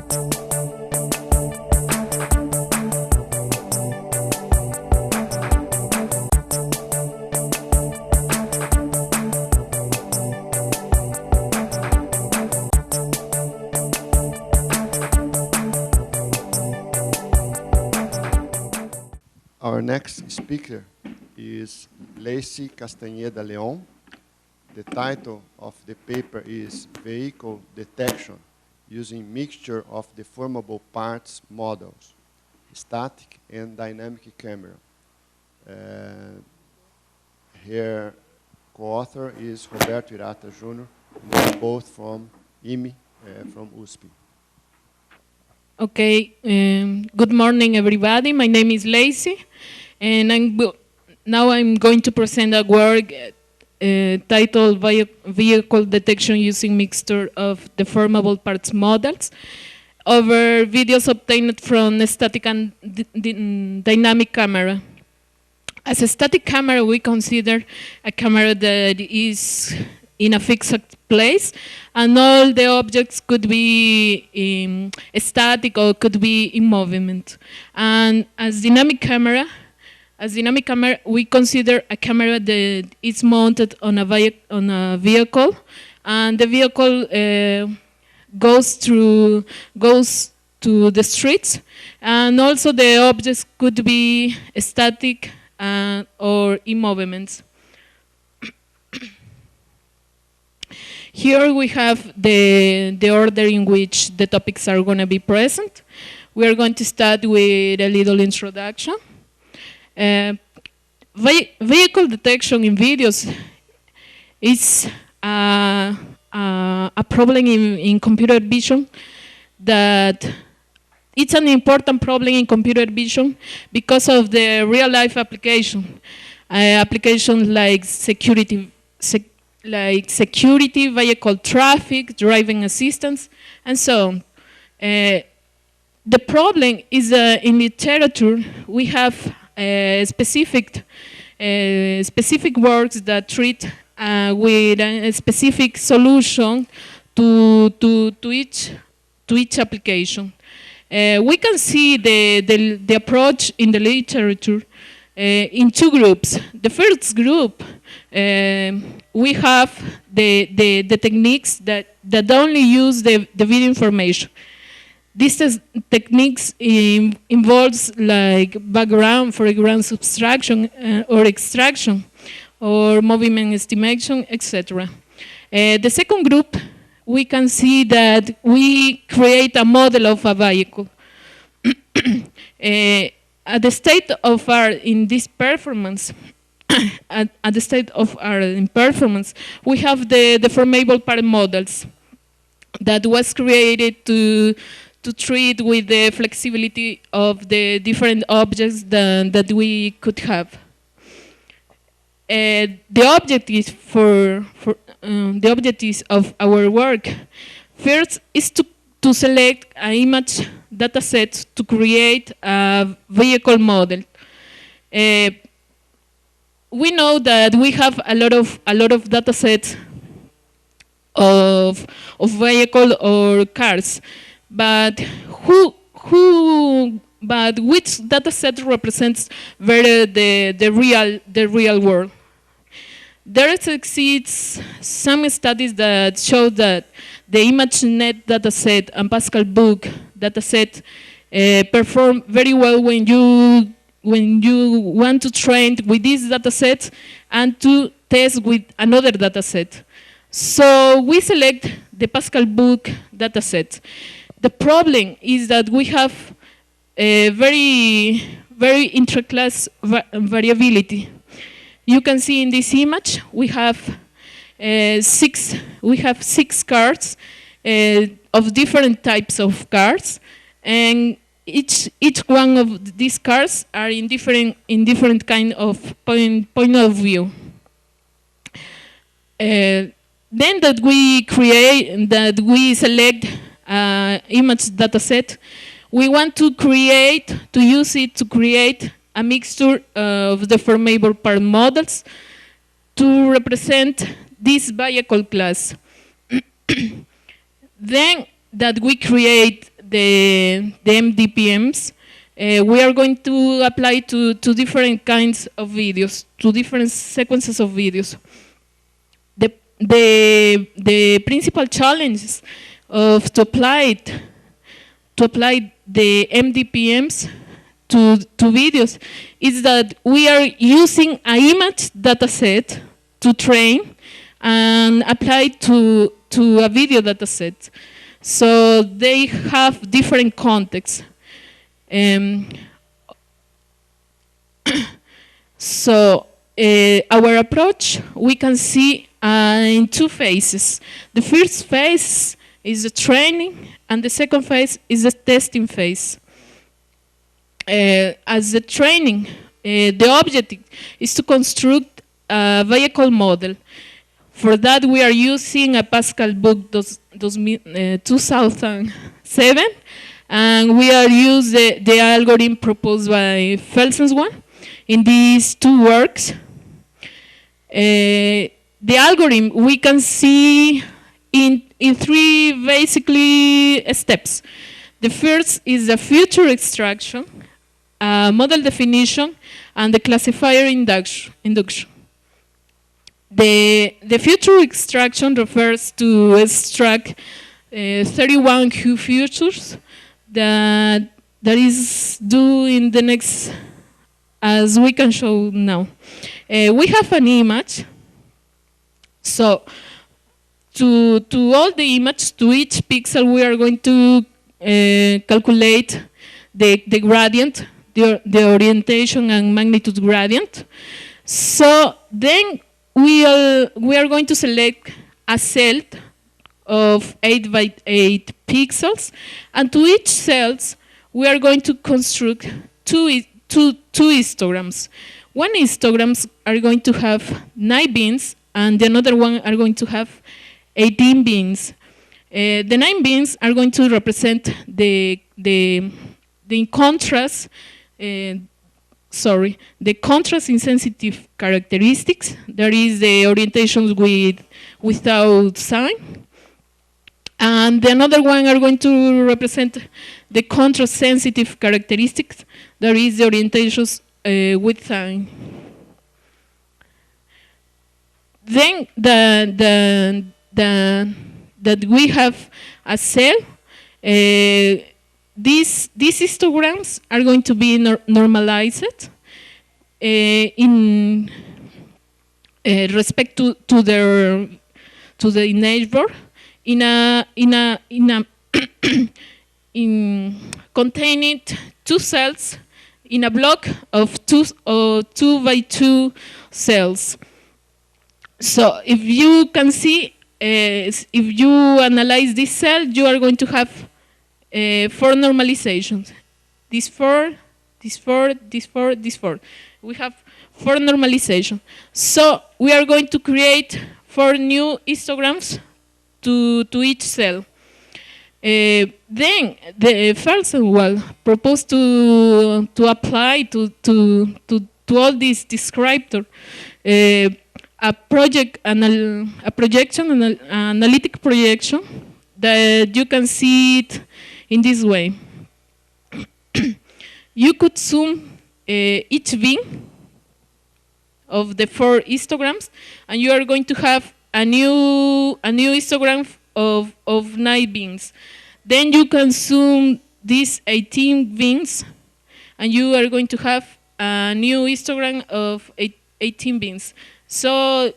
Our next speaker is Lacey Castaneda Leon. The title of the paper is Vehicle Detection Using Mixture of Deformable Parts Models, Static and Dynamic Camera. Her co-author is Roberto Irata Jr., both from IME, from USP. Okay, good morning everybody. My name is Lacey, and now I'm going to present a work titled Vehicle Detection Using Mixture of Deformable Parts Models over videos obtained from a static and dynamic camera. As a static camera, we consider a camera that is in a fixed place, and all the objects could be static or could be in movement. And as dynamic camera, we consider a camera that is mounted on a vehicle, and the vehicle goes to the streets, and also the objects could be static or in movements. Here we have the order in which the topics are going to be present. We are going to start with a little introduction. Vehicle detection in videos is a problem in computer vision that it's an important problem in computer vision because of the real-life application. Applications like security, vehicle traffic, driving assistance, and so on. The problem is in literature we have specific works that treat with a specific solution to each application. We can see the approach in the literature in two groups. The first group, we have the techniques that only use the video information. These techniques involves like background, foreground subtraction or extraction, or movement estimation, etc. The second group, we can see that we create a model of a vehicle. At the state of art in this performance, at the state of art in performance, we have the deformable part models that was created to treat with the flexibility of the different objects that we could have. The objectives the objectives of our work first is to select an image data set to create a vehicle model. We know that we have a lot of data sets of vehicle or cars, but which data set represents better the real world? There exists some studies that show that the ImageNet dataset and Pascal Book dataset perform very well when you want to train with this dataset and to test with another dataset. So we select the Pascal Book dataset. The problem is that we have a very intraclass variability. You can see in this image we have six cards of different types of cards, and each one of these cards are in different kind of point of view. Then that we select image dataset, we want to use it to create a mixture of deformable part models to represent this vehicle class. Then that we create the MDPMs, we are going to apply to different kinds of videos, to different sequences of videos. The principal challenges of to apply the MDPMs to videos is that we are using an image dataset to train and apply to a video dataset. So they have different contexts. So our approach, we can see in two phases. The first phase is the training, and the second phase is the testing phase. As the training, the objective is to construct a vehicle model. For that, we are using a Pascal book 2007, and we are using the algorithm proposed by Felsenswan in these two works. The algorithm we can see in three basically steps. The first is the feature extraction, model definition, and the classifier induction. The feature extraction refers to extract 31 Q features that is due in the next, as we can show now. We have an image. So to all the image, to each pixel, we are going to calculate the gradient, the orientation and magnitude gradient. So then we are going to select a cell of 8 by 8 pixels, and to each cells we are going to construct two histograms. One histograms are going to have 9 bins, and the another one are going to have 18 bins. The 9 bins are going to represent the contrast, the contrast insensitive characteristics. There is the orientations without sign. And the another one are going to represent the contrast sensitive characteristics. There is the orientations with sign. Then that we have a cell. These histograms are going to be normalized in respect to the neighbor in containing 2 cells in a block of 2 by 2 cells. So if you can see, if you analyze this cell, you are going to have 4 normalizations. This 4, this 4, this 4, this 4. We have 4 normalizations. So we are going to create 4 new histograms to each cell. Then the Felsenswan proposed to apply to all these descriptors a analytic projection that you can see it in this way. You could zoom each bin of the 4 histograms, and you are going to have a new histogram of 9 bins. Then you can zoom these 18 bins, and you are going to have a new histogram of 18 bins. So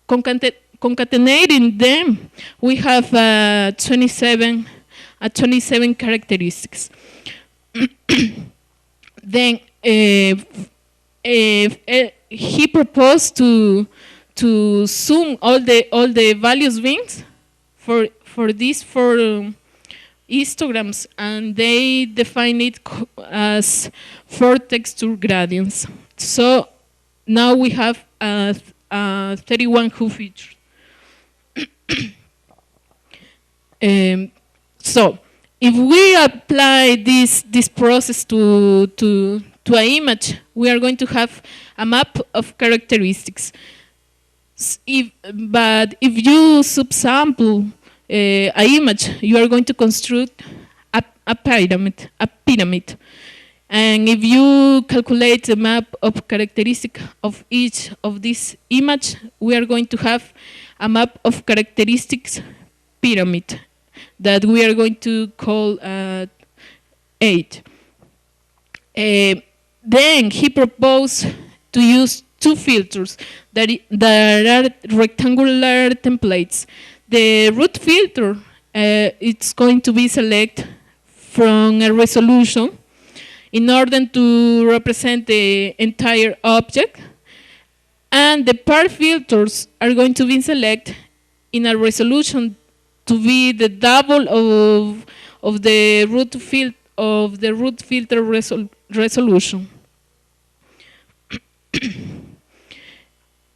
concatenating them, we have 27 characteristics. Then he proposed to zoom all the values bins for these 4 histograms, and they define it as 4 texture gradients. So now we have 31 Q features. So if we apply this process to an image, we are going to have a map of characteristics. But if you subsample an image, you are going to construct a pyramid. And if you calculate the map of characteristic of each of these image, we are going to have a map of characteristics pyramid that we are going to call 8. Then he proposed to use two filters that are rectangular templates. The root filter, it's going to be selected from a resolution in order to represent the entire object, and the part filters are going to be selected in a resolution to be the double of the root filter resolution.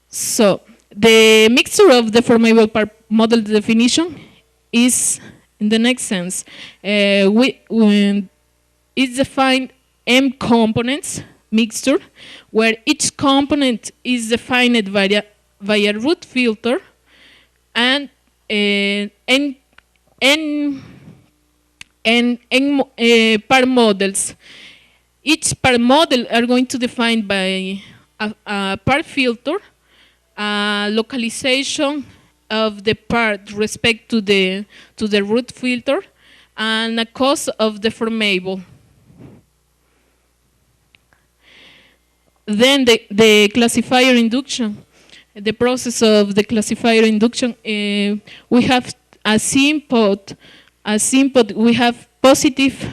So the mixture of the formable part model definition is in the next sense. It's defined M components mixture, where each component is defined via root filter, and part models. Each part model are going to define by a part filter, localization of the part respect to the root filter, and a cost of the formable. Then the classifier induction. The process of the classifier induction, we have as input, we have positive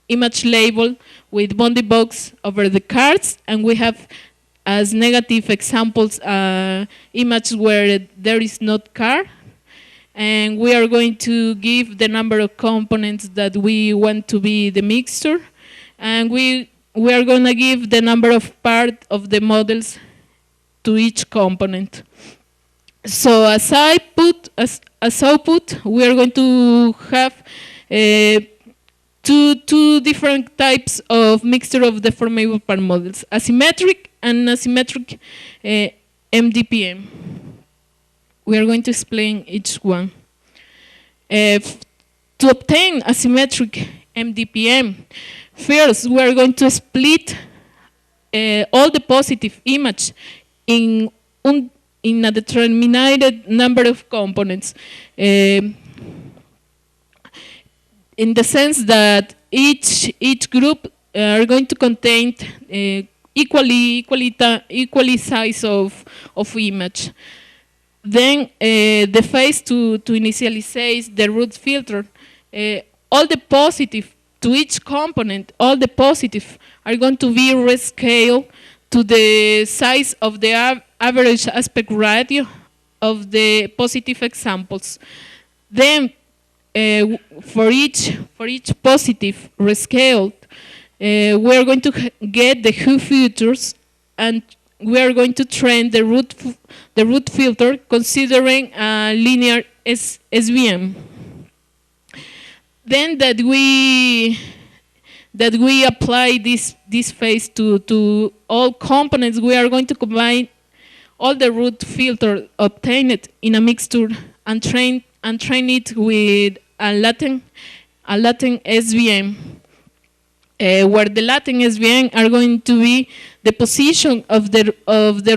image label with bounding box over the cards, and we have as negative examples image where there is not card, and we are going to give the number of components that we want to be the mixture, and we are going to give the number of part of the models to each component. So as output, we are going to have two different types of mixture of the formable part models: asymmetric and asymmetric MDPM. We are going to explain each one. To obtain asymmetric MDPM, first we are going to split all the positive image in a determined number of components, in the sense that each group are going to contain equally size of image. Then the phase to initialize the root filter, all the positive to each component, all the positive are going to be rescaled to the size of the average aspect ratio of the positive examples. Then for each positive rescaled, we are going to get the Who filters, and we are going to train the root filter considering a linear SVM. Then that we apply this phase to all components, we are going to combine all the root filter obtained in a mixture and train it with a latent SVM, where the latent SVM are going to be the position of the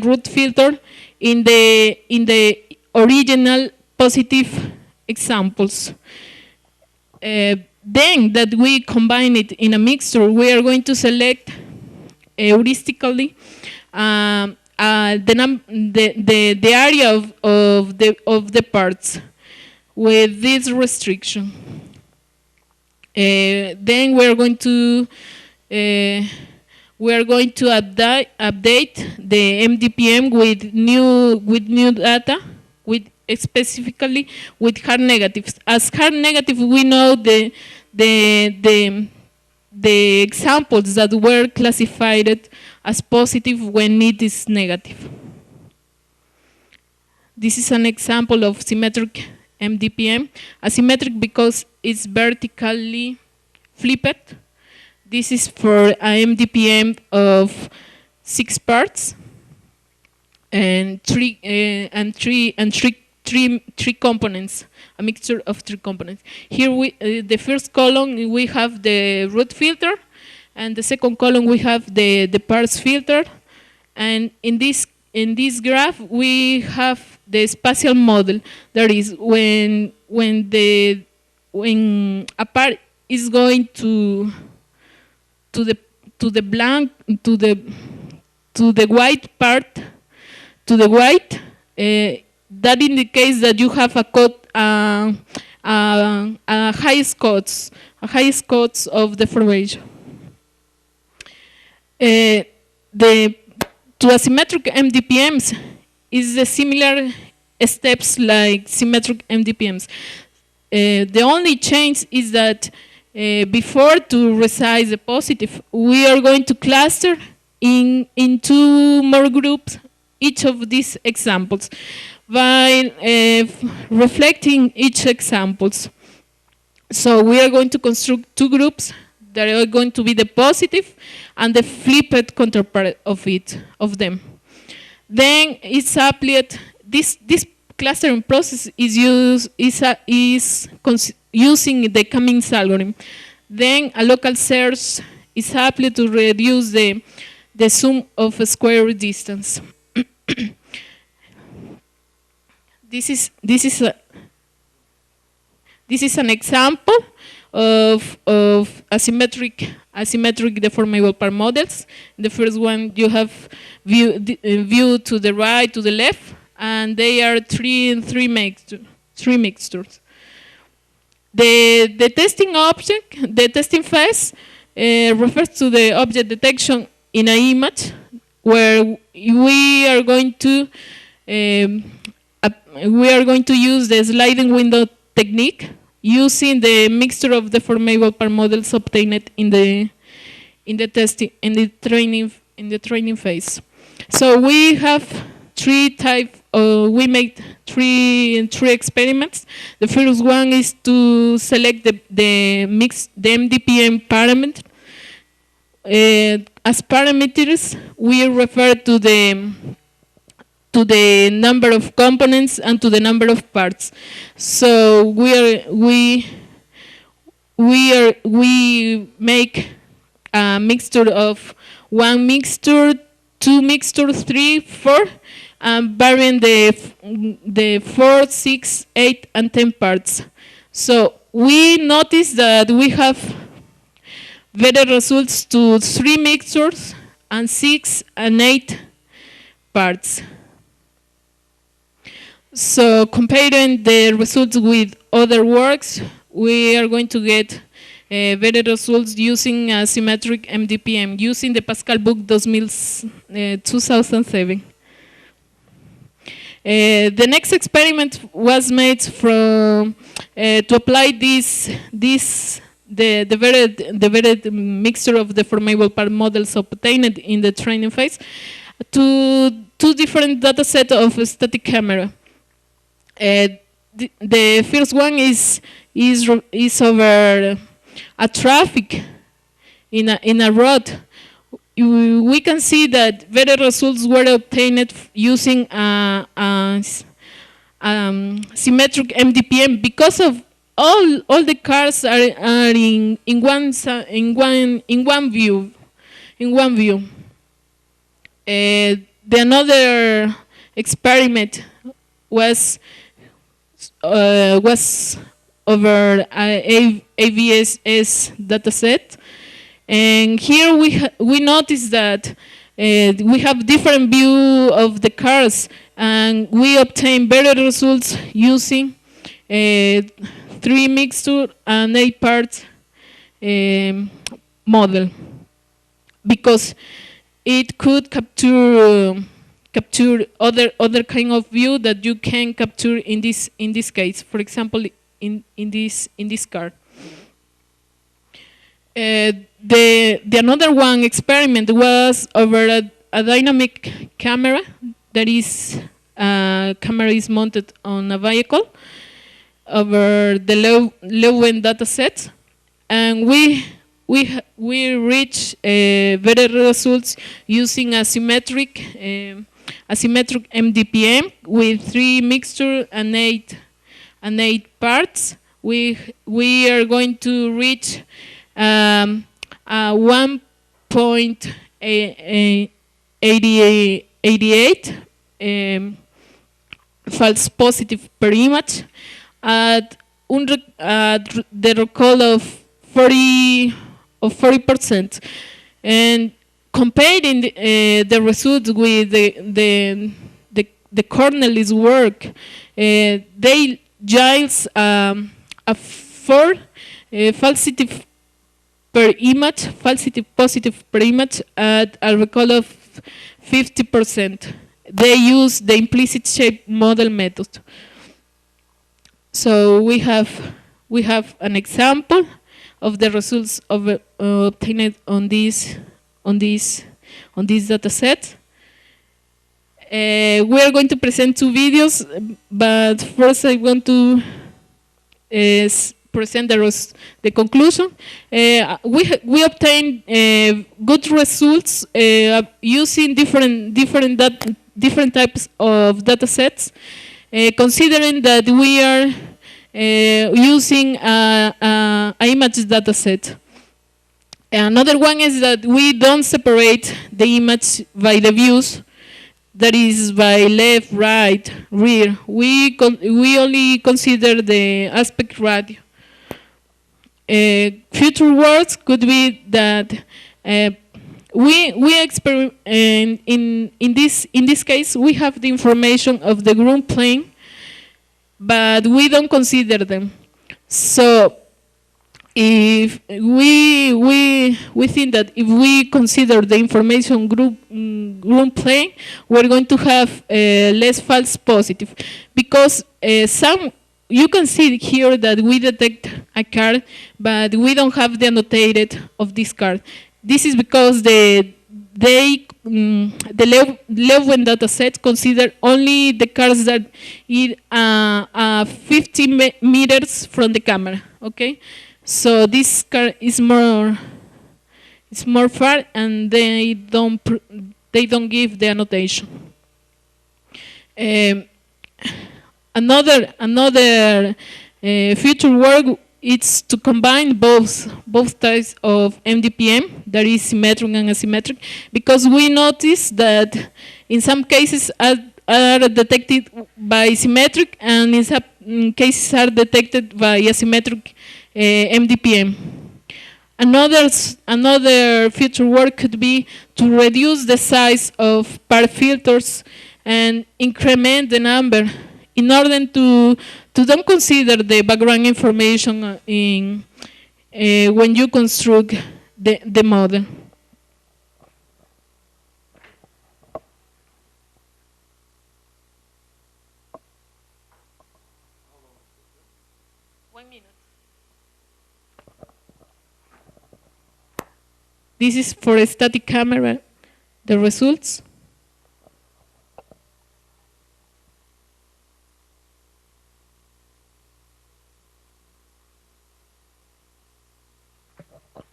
root filter in the original positive examples. Then that we combine it in a mixture, we are going to select heuristically the area of the parts with this restriction. Then we are going to update the MDPM with new data, specifically with hard negatives. As hard negative, we know the examples that were classified as positive when it is negative. This is an example of symmetric MDPM. Asymmetric because it's vertically flipped. This is for an MDPM of 6 parts and three three components, a mixture of three components. Here, the first column, we have the root filter, and the second column, we have the parse filter. And in this graph, we have the spatial model. That is, when a part is going to the white part, that indicates that you have a highest codes of deformation. To asymmetric MDPMs is the similar steps like symmetric MDPMs. The only change is that before to resize the positive, we are going to cluster in two more groups each of these examples by reflecting each examples. So we are going to construct two groups that are going to be the positive and the flipped counterpart of them. Then it's applied. This clustering process is using the Cummings algorithm. Then a local search is applied to reduce the sum of a square distance. This is an example of asymmetric deformable part models. In the first one, you have view to the right, to the left, and they are three mixtures. The testing object, the testing phase, refers to the object detection in an image, where we are going to use the sliding window technique using the mixture of deformable part models obtained in the training phase. So we have we made three experiments. The first one is to select the MDPM parameter. As parameters, we refer to the number of components and to the number of parts. So we make a mixture of 1 mixture, 2 mixtures, 3, 4, and varying the 4, 6, 8, and 10 parts. So we notice that we have better results to 3 mixtures and 6 and 8 parts. So comparing the results with other works, we are going to get better results using asymmetric MDPM, using the Pascal book 2007. The next experiment was made to apply the varied mixture of deformable part models obtained in the training phase to two different data sets of a static camera. The first one is over a traffic in a road. We can see that better results were obtained using symmetric MDPM because of all the cars are in one view. The another experiment was over AVSS dataset, and here we notice that we have different view of the cars, and we obtain better results using 3 mixture and 8 parts model, because it could capture other kind of view that you can capture in this case. For example, in this car. The another one experiment was over a dynamic camera. That is, camera is mounted on a vehicle over the low-end data set, and we reach better results using asymmetric asymmetric MDPM with 3 mixture and 8 parts. We are going to reach a 1.88 false positive per image at the recall of 40%, and comparing the results with the Cornell's work, they yields a 4 falsity positive per image at a recall of 50%. They use the implicit shape model method. So we have an example of the results of obtained on this data set. We are going to present 2 videos, but first I want to present the conclusion. We obtained good results using different types of data sets, considering that we are using an image data set. Another one is that we don't separate the image by the views, that is by left, right, rear. We only consider the aspect ratio. Future works could be that we experiment in this case we have the information of the ground plane, but we don't consider them. So if we think that if we consider the information ground plane, we're going to have less false positive, because you can see here that we detect a card, but we don't have the annotated of this card. This is because the Leuven data set consider only the cards that are 50 meters from the camera. Okay, so this card is more far, and they don't give the annotation. Another future work is to combine both types of MDPM, that is symmetric and asymmetric, because we notice that in some cases are detected by symmetric, and in some cases are detected by asymmetric MDPM. Another future work could be to reduce the size of part filters and increment the number, in order to don't consider the background information in when you construct the model. This is for a static camera, the results.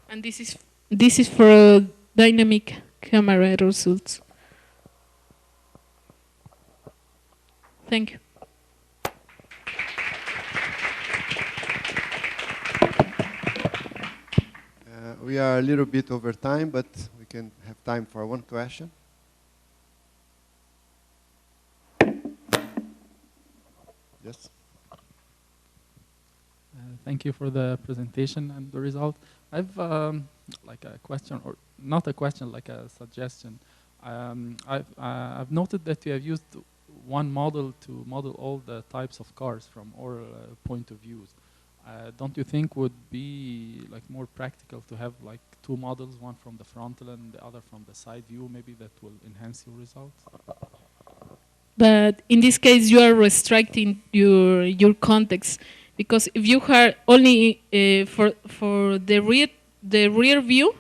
And this is for dynamic camera results. Thank you. We are a little bit over time, but we can have time for one question. Yes. Thank you for the presentation and the result. I've like a question, or not a question, like a suggestion. I've noted that you have used one model to model all the types of cars from all point of views. Don't you think would be like more practical to have like 2 models, one from the frontal and the other from the side view? Maybe that will enhance your results. But in this case, you are restricting your context, because if you have only for the rear view,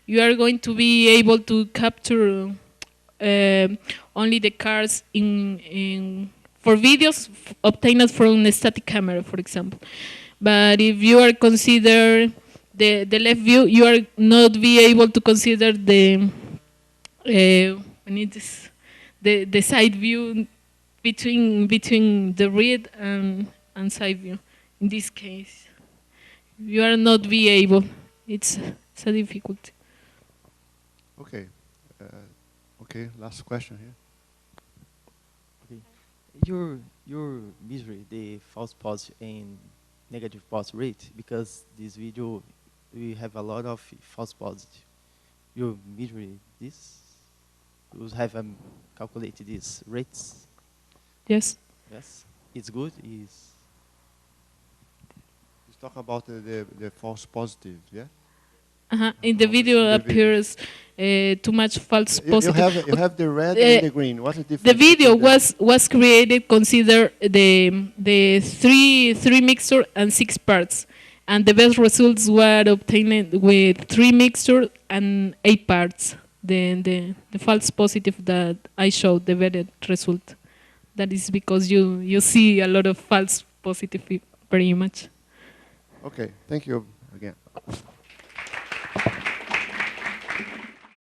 you are going to be able to capture only the cars for videos obtained from a static camera, for example. But if you are consider the left view, you are not be able to consider the the side view between the read and side view. In this case, you are not be able. It's a difficulty. Okay. Okay, last question here. Okay. Your measure the false positive and negative positive rate, because this video we have a lot of false positive. You measure this. You have calculated these rates. Yes. Yes, it's good. Is Let's talk about the false positive, yeah? In the video in the video. appears too much false You positive. have the red and the green. What's the difference? The video between them? was created consider the three mixture and 6 parts, and the best results were obtained with 3 mixture and 8 parts. The false positive that I showed the better result. That is because you see a lot of false positive very much. Okay, thank you again.